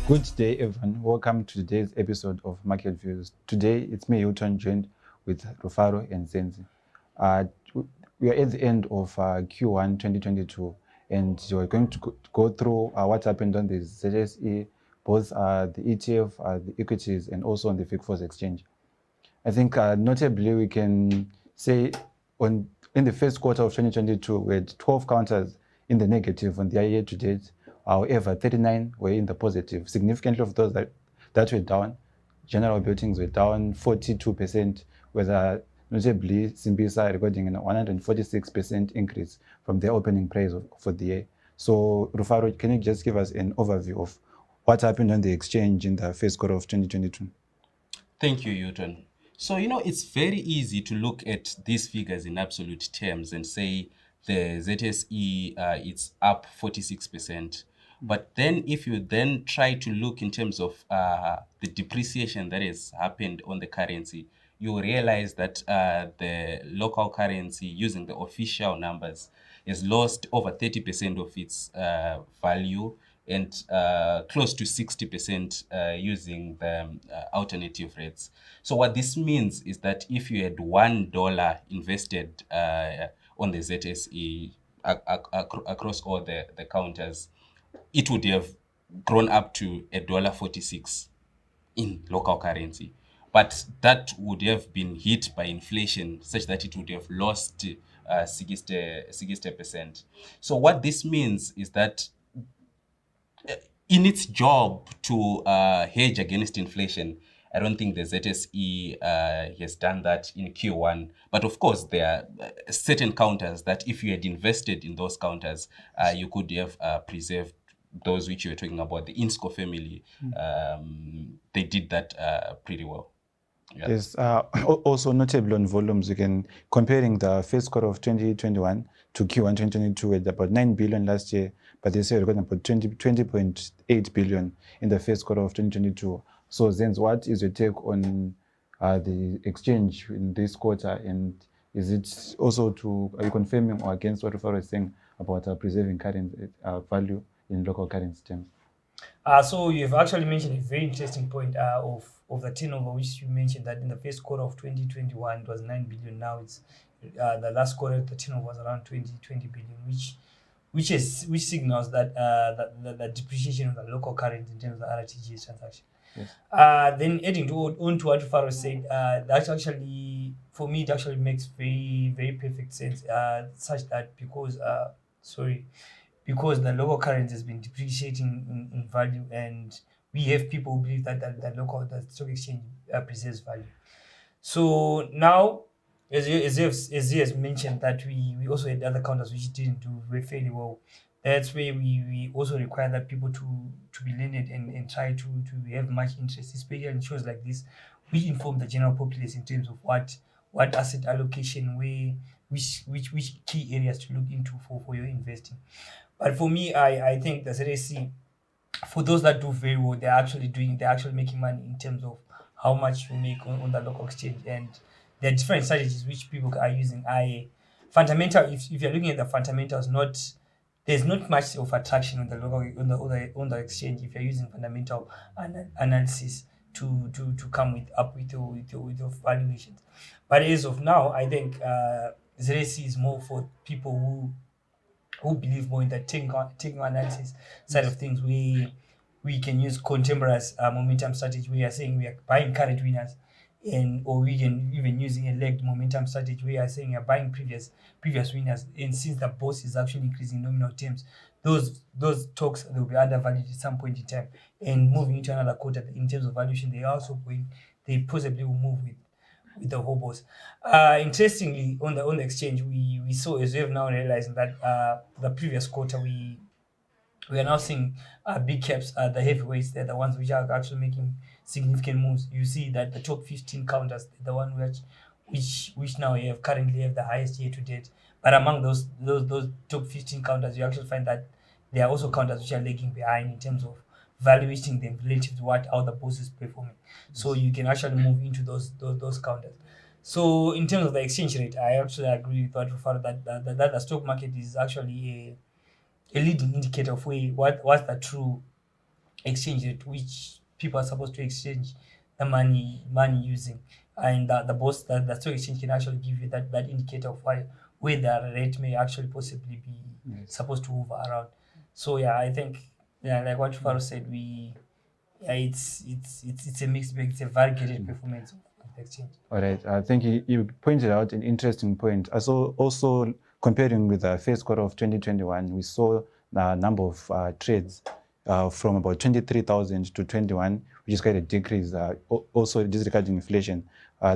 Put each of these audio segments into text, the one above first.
Good day, everyone. Welcome to today's episode of Market Views. Today, it's me, Hilton, joined with Rufaro and Zenzi. We are at the end of Q1 2022, and we're going to go through what happened on the ZSE, both the ETF, the equities, and also on the FICFOS exchange. I think notably we can say in the first quarter of 2022, we had 12 counters in the negative on the year to date. However, 39 were in the positive. Significantly of those that were down, general buildings were down 42%, with notably Simbisa recording a 146% increase from their opening price for the year. So, Rufaro, can you just give us an overview of what happened on the exchange in the first quarter of 2022? Thank you, Hilton. So, it's very easy to look at these figures in absolute terms and say the ZSE, it's up 46%. But then if you then try to look in terms of the depreciation that has happened on the currency, you realize that the local currency, using the official numbers, has lost over 30% of its value and close to 60% using the alternative rates. So what this means is that if you had $1 invested on the ZSE across all the counters, it would have grown up to $1.46 in local currency. But that would have been hit by inflation such that it would have lost 60%. So what this means is that in its job to hedge against inflation, I don't think the ZSE has done that in Q1. But of course, there are certain counters that if you had invested in those counters, you could have preserved those which you were talking about, the Insco family. They did that pretty well. Yeah. Yes. Also notable on volumes, you can comparing the first quarter of 2021 to Q1 2022 at about 9 billion last year, but this year recording about 20.8 billion in the first quarter of 2022. So Zenz, what is your take on the exchange in this quarter, and is it also are you confirming or against what Rufaro is saying about preserving current value in local currency terms? So you've actually mentioned a very interesting point of the turnover, which you mentioned that in the first quarter of 2021 it was 9 billion. Now it's the last quarter the turnover was around 20 billion, which signals that the depreciation of the local currency in terms of the RTGS transaction. Yes. Then adding on to what Faro said, that actually for me it actually makes very very perfect sense. Such that because the local currency has been depreciating in value, and we have people who believe that the stock exchange preserves value. So now, as he has mentioned, that we also had other counters which didn't do very fairly well. That's where we also require that people to be learned and try to have much interest, especially in shows like this, which inform the general populace in terms of what asset allocation, which key areas to look into for your investing. But for me, I think the ZSE, for those that do very well, they're actually making money in terms of how much you make on the local exchange. And there are different strategies which people are using. Fundamental, if you're looking at the fundamentals, there's not much of attraction on the local on the exchange if you're using fundamental analysis to come up with your valuations. But as of now, I think ZSE is more for people who believe more in the technical analysis side of things. We can use contemporaneous momentum strategy. We are saying we are buying current winners, or we can even using a lagged momentum strategy. We are saying we are buying previous winners. And since the boss is actually increasing nominal terms, those stocks will be undervalued at some point in time. And moving into another quarter in terms of valuation, they possibly will move with the hobos. Interestingly, on the exchange, we saw, as we have now realizing that the previous quarter we are now seeing big caps, the heavyweights, they're the ones which are actually making significant moves. You see that the top 15 counters, the one which now currently have the highest year to date. But among those top 15 counters, you actually find that there are also counters which are lagging behind in terms of valuating them relative to how the boss is performing. So you can actually move into those counters. So in terms of the exchange rate, I actually agree with what Rufaro that the stock market is actually a leading indicator of what's the true exchange rate which people are supposed to exchange the money using, and the stock exchange can actually give you that indicator of where the rate may actually possibly be supposed to move around. So yeah, I think, yeah, like what Faro said, it's a mixed bag. It's a variegated performance of the exchange. All right. I think you pointed out an interesting point. Also comparing with the first quarter of 2021, we saw the number of trades from about 23,000 to 21, which is quite a decrease. Also disregarding inflation.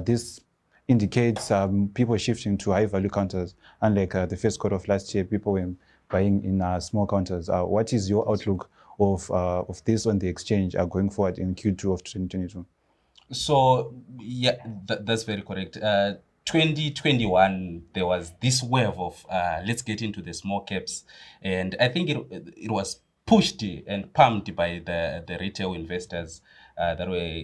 This indicates people shifting to high value counters, unlike the first quarter of last year, people were buying in small counters. What is your outlook of this on the exchange going forward in Q2 of 2022? So yeah, that's very correct. 2021, there was this wave of let's get into the small caps, and I think it was pushed and pumped by the retail investors that were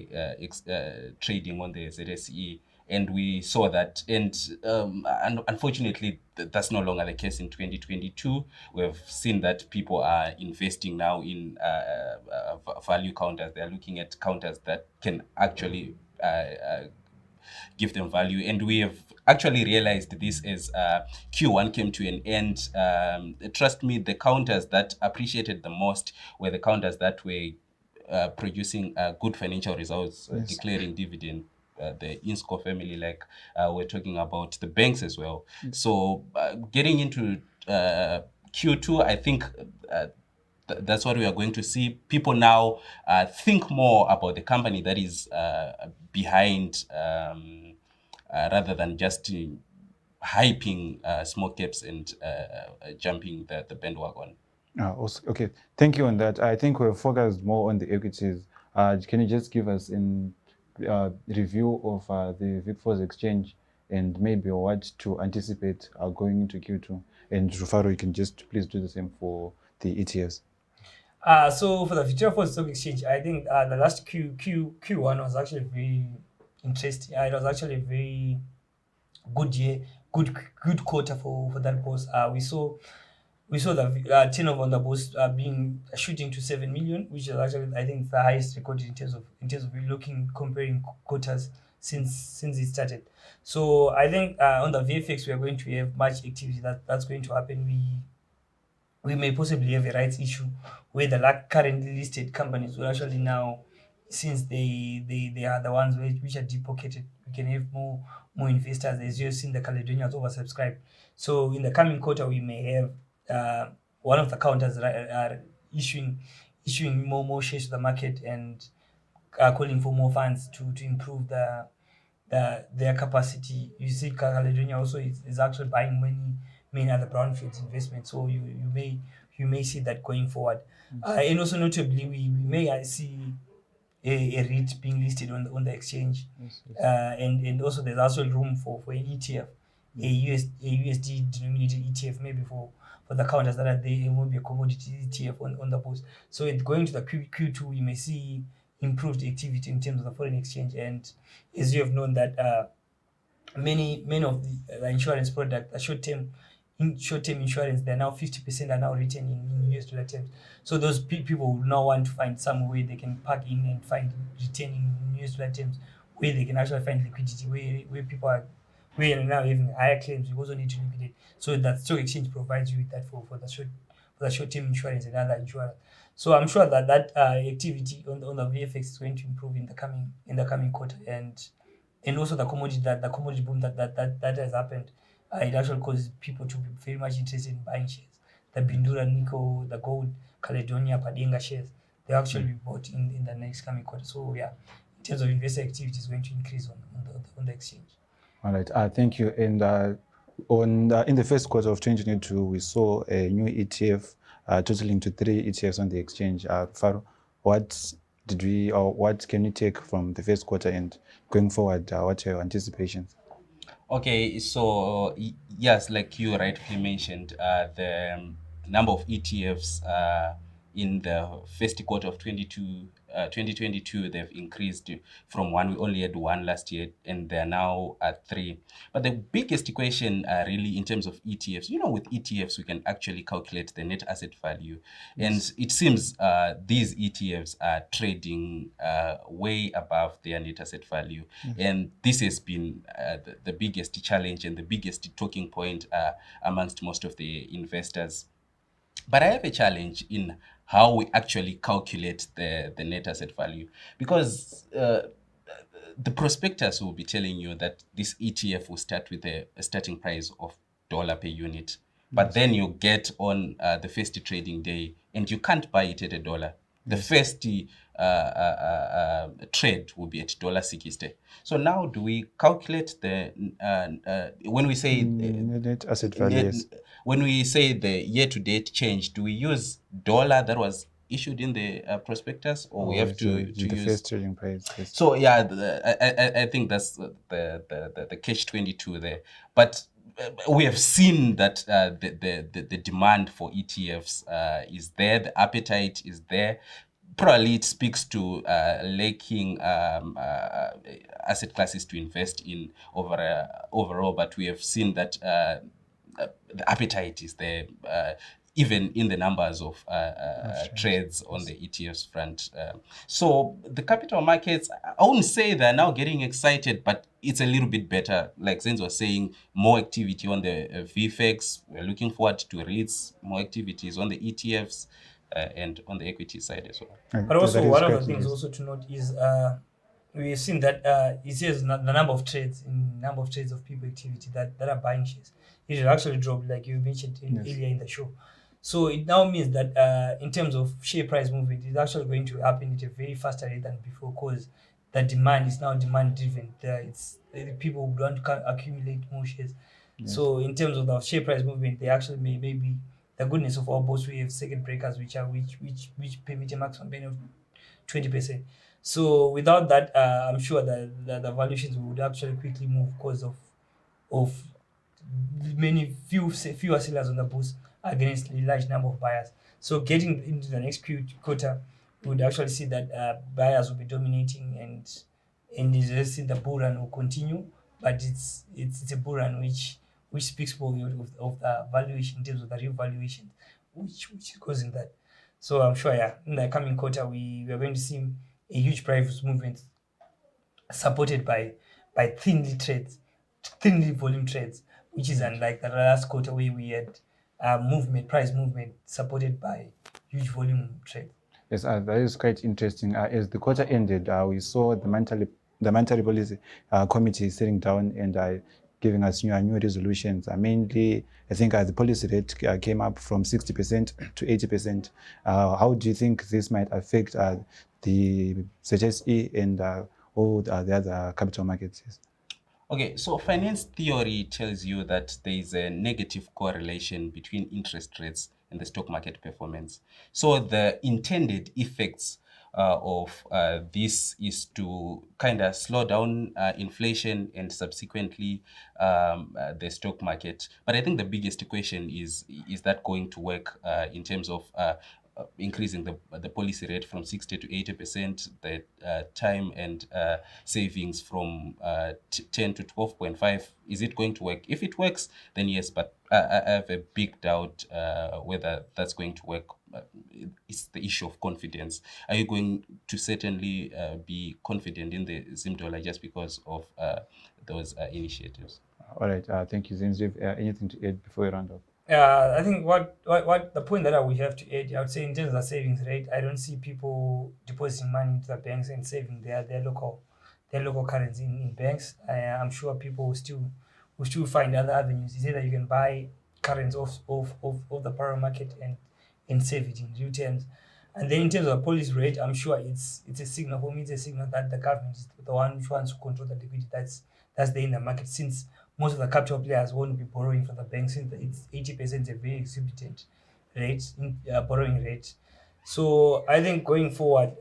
trading on the ZSE, and we saw that. And unfortunately, that's no longer the case in 2022. We've seen that people are investing now in value counters. They're looking at counters that can actually give them value. And we have actually realized this as Q1 came to an end. Trust me, the counters that appreciated the most were the counters that were producing good financial results, declaring dividend. The Insco family, like we're talking about the banks as well. So getting into Q2, I think that's what we are going to see. People now think more about the company that is behind rather than just hyping small caps and jumping the bandwagon. Okay, thank you on that. I think we're focused more on the equities. Can you just give us in review of the VIX exchange and maybe what to anticipate going into Q2? And Rufaro, you can just please do the same for the ETFs. So for the Victoria Falls Stock Exchange, I think the last Q1 was actually very interesting. It was actually a very good year, good quarter for that bourse. We saw the turnover on the bourse shooting to 7 million, which is actually, I think, the highest recorded in terms of comparing quarters since it started. So I think on the VFX we are going to have much activity that's going to happen. We may possibly have a rights issue where the currently listed companies will actually now, since they are the ones which are deep-pocketed, we can have more investors. As you've seen, the Caledonians oversubscribed. So in the coming quarter, we may have one of the counters are issuing more shares to the market and calling for more funds to improve their capacity. You see, Caledonia also is actually buying many other brownfields investments. So you may see that going forward. And also notably, we may see a REIT being listed on the exchange. And also there's also room for an ETF, a USD denominated ETF, maybe for the counters that are there. It will be a commodity ETF on the bourse. So going to the Q2, we may see improved activity in terms of the foreign exchange. And as you have known that many of the insurance products are short-term insurance, they're now 50% are now written in US dollar terms. So those people will now want to find some way they can pack in and find returning in US dollar terms, where they can actually find liquidity, where people are now having higher claims. You also need to liquidate. So that stock exchange provides you with that for the short-term insurance and other insurance. So I'm sure that activity on the VFX is going to improve in the coming quarter, and also the commodity boom that has happened. It actually causes people to be very much interested in buying shares. The Bindura Nickel, the Gold, Caledonia, Padenga shares, they actually be bought in the next coming quarter. So yeah, in terms of investor activity, is going to increase on the exchange. All right, thank you. And in the first quarter of 2022, we saw a new ETF totaling to 3 ETFs on the exchange. Faro, what can you take from the first quarter and going forward? What are your anticipations? Okay, so yes, like you rightly mentioned, the number of ETFs in the first quarter of 2022 2022, they've increased from one. We only had one last year, and they're now at 3. But the biggest equation, really, in terms of ETFs, with ETFs, we can actually calculate the net asset value. And it seems these ETFs are trading way above their net asset value. And this has been the biggest challenge and the biggest talking point amongst most of the investors. But I have a challenge in how we actually calculate the net asset value, because the prospectus will be telling you that this ETF will start with a starting price of $1 per unit. But then you get on the first trading day and you can't buy it at $1. The first trade will be at $1.60. So now, do we calculate the when we say net asset value? When we say the year-to-date change, do we use dollar that was issued in the prospectus, or we have to the use first trading price? Yes. So yeah, I think that's the catch-22 there. But we have seen that the demand for ETFs is there, the appetite is there. Probably it speaks to lacking asset classes to invest in overall, but we have seen that the appetite is there, even in the numbers of trades on the ETFs front. So the capital markets, I wouldn't say they're now getting excited, but it's a little bit better. Like Zenz was saying, more activity on the VFX. We're looking forward to REITs, more activities on the ETFs, and on the equity side as well. But also, one of the things also to note is we've seen that it says the number of trades of people activity that are buying shares. It will actually drop, like you mentioned earlier in the show. So it now means that in terms of share price movement, it's actually going to happen at a very faster rate than before, because the demand is now demand driven. People want to accumulate more shares. So in terms of the share price movement, they actually maybe the goodness of our boss, we have circuit breakers which permit a maximum gain of 20%. So without that, I'm sure that the valuations would actually quickly move because of fewer sellers on the boost against a large number of buyers. So getting into the next quarter, we would actually see that buyers will be dominating, and the bull run will continue. But it's a bull run which speaks for of the valuation in terms of the real valuation, which is causing that. So I'm sure, in the coming quarter, we are going to see a huge price movement supported by thinly volume trades, which is unlike the last quarter where we had price movement supported by huge volume trade. Yes, that is quite interesting. As the quarter ended, we saw the monetary policy committee sitting down and giving us new resolutions. Mainly, I think the policy rate came up from 60% to 80%. How do you think this might affect the ZSE and all the other capital markets? Okay, so finance theory tells you that there is a negative correlation between interest rates and the stock market performance. So the intended effects of this is to kind of slow down inflation and subsequently the stock market. But I think the biggest question is that going to work in terms of increasing the policy rate from 60 to 80%, the time and savings from 10 to 12.5. Is it going to work? If it works, then yes, but I have a big doubt whether that's going to work. It's the issue of confidence. Are you going to certainly be confident in the Zim dollar just because of those initiatives? All right. Thank you, Zenz. Anything to add before we round up? I think what the point that we have to add, I would say, in terms of the savings rate, I don't see people depositing money into the banks and saving their local currency in banks. I'm sure people will still find other avenues. It's either you can buy currency off the power market and save it in real terms. And then in terms of the policy rate, I'm sure it's a signal. For me, it's a signal that the government is the one which wants to control the liquidity that's there in the market, since most of the capital players won't be borrowing from the banks, since it's 80% a very exorbitant rate, borrowing rate. So I think going forward,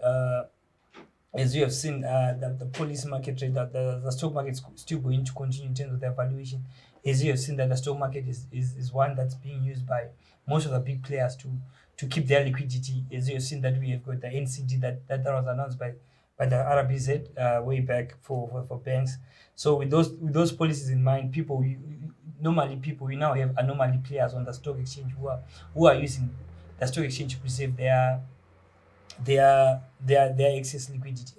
as you have seen, the policy market rate, that the stock market is still going to continue in terms of their valuation as you have seen that the stock market is one that's being used by most of the big players to keep their liquidity. As you have seen that we have got the NCD that was announced by the RBZ way back for banks. So with those policies in mind, normally we now have anomaly players on the stock exchange who are using the stock exchange to preserve their excess liquidity,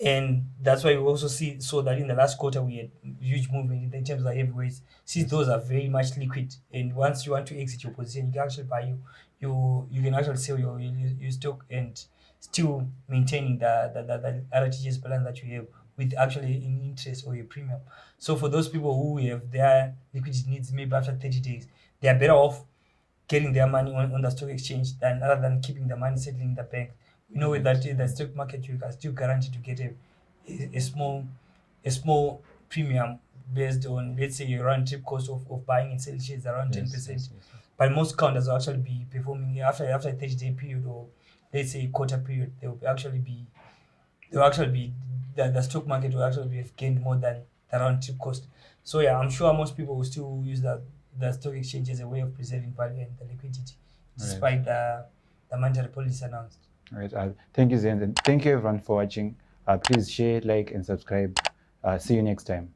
and that's why we also saw that in the last quarter we had huge movement in terms of the heavyweights, since those are very much liquid, and once you want to exit your position, you can actually buy you can actually sell your stock and still maintaining the RTGS balance that you have with actually an interest or a premium. So for those people who have their liquidity needs maybe after 30 days, they are better off getting their money on the stock exchange than rather than keeping the money settling in the bank. You know, with that in the stock market, you can still guarantee to get a small premium based on, let's say, your round trip cost of buying and selling shares around 10%. But most counters will actually be performing after a 30-day period, or let's say quarter period. They will actually be the stock market will actually have gained more than the round trip cost. So yeah, I'm sure most people will still use the stock exchange as a way of preserving value and the liquidity, despite the monetary policy announced. All right. Thank you, Zen, and thank you everyone for watching. Please share, like, and subscribe. See you next time.